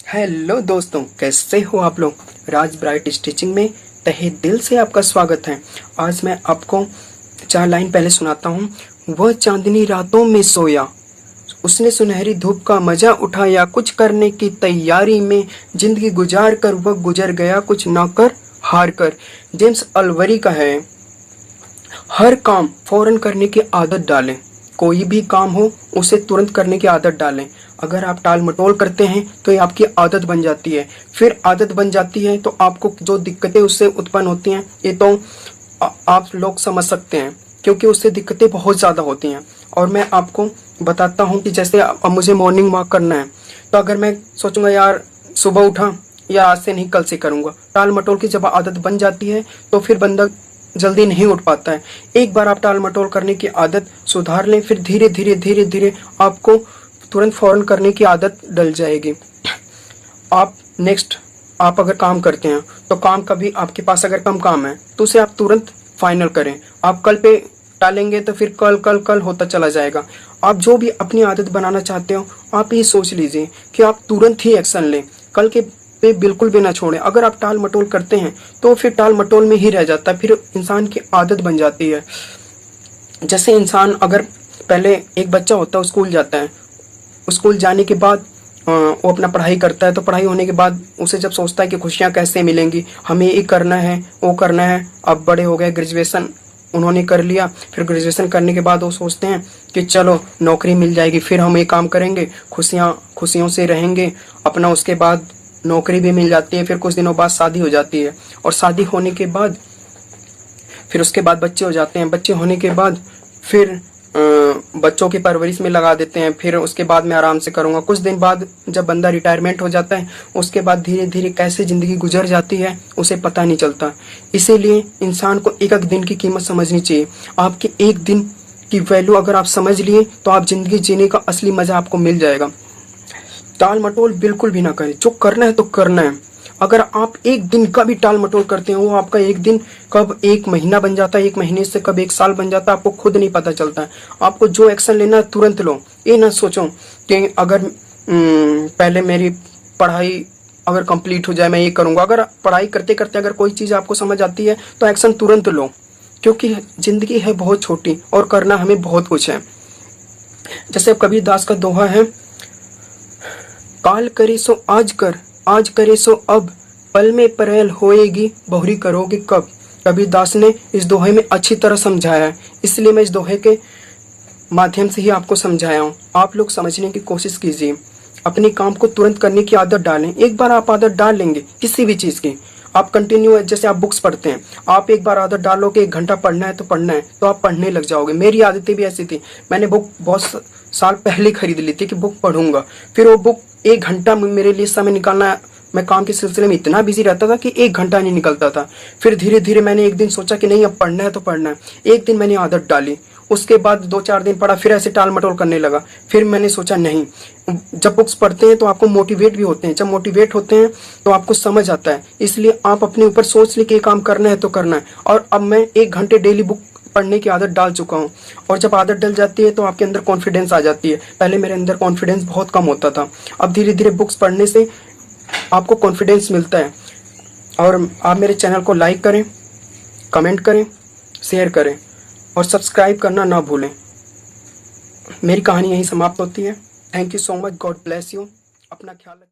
Hello दोस्तों, कैसे हो आप लोग। राज ब्राइट स्टिचिंग में तहे दिल से आपका स्वागत है। आज मैं आपको 4 लाइन पहले सुनाता हूँ। वह चांदनी रातों में सोया, उसने सुनहरी धूप का मजा उठाया, कुछ करने की तैयारी में जिंदगी गुजार कर वह गुजर गया, कुछ ना कर हार कर। जेम्स अलवरी का है, हर काम फौरन करने की आदत डालें। कोई भी काम हो उसे तुरंत करने की आदत डालें। अगर आप टाल मटोल करते हैं तो ये आपकी आदत बन जाती है। फिर आदत बन जाती है तो आपको जो दिक्कतें उससे उत्पन्न होती हैं ये तो आप लोग समझ सकते हैं, क्योंकि उससे दिक्कतें बहुत ज़्यादा होती हैं। और मैं आपको बताता हूँ कि जैसे अब मुझे मॉर्निंग वॉक करना है, तो अगर मैं सोचूंगा यार सुबह उठा या आज से नहीं कल से करूँगा, टाल मटोल की जब आदत बन जाती है तो फिर बंदा जल्दी नहीं उठ पाता है। एक बार आप टाल मटोल करने की आदत सुधार लें, फिर धीरे धीरे धीरे धीरे आपको तुरंत फौरन करने की आदत डल जाएगी। आप अगर काम करते हैं तो काम कभी आपके पास अगर कम काम है तो उसे आप तुरंत फाइनल करें। आप कल पे टालेंगे तो फिर कल कल कल होता चला जाएगा। आप जो भी अपनी आदत बनाना चाहते हो आप ये सोच लीजिए कि आप तुरंत ही एक्शन लें, कल के पे बिल्कुल भी ना छोड़ें। अगर आप टाल मटोल करते हैं तो फिर टाल मटोल में ही रह जाता है, फिर इंसान की आदत बन जाती है। जैसे इंसान अगर पहले एक बच्चा होता है, स्कूल जाता है, स्कूल जाने के बाद वो अपना पढ़ाई करता है, तो पढ़ाई होने के बाद उसे जब सोचता है कि खुशियाँ कैसे मिलेंगी, हमें ये करना है वो करना है। अब बड़े हो गए, ग्रेजुएशन उन्होंने कर लिया, फिर ग्रेजुएशन करने के बाद वो सोचते हैं कि चलो नौकरी मिल जाएगी, फिर हम ये काम करेंगे, खुशियों से रहेंगे अपना। उसके बाद नौकरी भी मिल जाती है, फिर कुछ दिनों बाद शादी हो जाती है, और शादी होने के बाद फिर उसके बाद बच्चे हो जाते हैं। बच्चे होने के बाद फिर बच्चों की परवरिश में लगा देते हैं, फिर उसके बाद मैं आराम से करूँगा। कुछ दिन बाद जब बंदा रिटायरमेंट हो जाता है, उसके बाद धीरे धीरे कैसे ज़िंदगी गुजर जाती है उसे पता नहीं चलता। इसीलिए इंसान को एक एक दिन की कीमत समझनी चाहिए। आपके एक दिन की वैल्यू अगर आप समझ लिए तो आप ज़िंदगी जीने का असली मज़ा आपको मिल जाएगा। टाल मटोल बिल्कुल भी ना करें, जो करना है तो करना है। अगर आप एक दिन का भी टाल मटोल करते हैं, वो आपका एक दिन कब एक महीना बन जाता है, एक महीने से कब एक साल बन जाता है, आपको खुद नहीं पता चलता है। आपको जो एक्शन लेना है तुरंत लो। ये ना सोचो कि अगर पहले मेरी पढ़ाई अगर कंप्लीट हो जाए मैं ये करूँगा। अगर पढ़ाई करते करते अगर कोई चीज़ आपको समझ आती है तो एक्शन तुरंत लो, क्योंकि ज़िंदगी है बहुत छोटी और करना हमें बहुत कुछ है। जैसे कबीर दास का दोहा है, काल करे सो आज कर, आज करे सो अब, पल में परेल होएगी, बहुरी करोगे कब। कबीर दास ने इस दोहे में अच्छी तरह समझाया है, इसलिए मैं इस दोहे के माध्यम से ही आपको समझाया हूँ। आप लोग समझने की कोशिश कीजिए, अपने काम को तुरंत करने की आदत डालें। एक बार आप आदत डाल लेंगे किसी भी चीज़ की, आप कंटिन्यू, जैसे आप बुक्स पढ़ते हैं, आप एक बार आदत डालो कि 1 घंटा पढ़ना है तो पढ़ना है, तो आप पढ़ने लग जाओगे। मेरी आदतें भी ऐसी थी, मैंने बुक बहुत साल पहले खरीद ली थी कि बुक पढ़ूंगा, फिर वो बुक 1 घंटा मेरे लिए समय निकालना, मैं काम के सिलसिले में इतना बिजी रहता था कि 1 घंटा नहीं निकलता था। फिर धीरे धीरे मैंने एक दिन सोचा कि नहीं अब पढ़ना है तो पढ़ना है। एक दिन मैंने आदत डाली, उसके बाद 2-4 दिन पढ़ा, फिर ऐसे टाल मटोल करने लगा। फिर मैंने सोचा नहीं, जब बुक्स पढ़ते हैं तो आपको मोटिवेट भी होते हैं, जब मोटिवेट होते हैं तो आपको समझ आता है। इसलिए आप अपने ऊपर सोच लेके काम करना है तो करना है। और अब मैं 1 घंटे डेली बुक पढ़ने की आदत डाल चुका हूँ, और जब आदत डल जाती है तो आपके अंदर कॉन्फिडेंस आ जाती है। पहले मेरे अंदर कॉन्फिडेंस बहुत कम होता था, अब धीरे धीरे बुक्स पढ़ने से आपको कॉन्फिडेंस मिलता है। और आप मेरे चैनल को लाइक करें, कमेंट करें, शेयर करें और सब्सक्राइब करना ना भूलें। मेरी कहानी यहीं समाप्त होती है। Thank you so much, God bless you. अपना ख्याल रखें।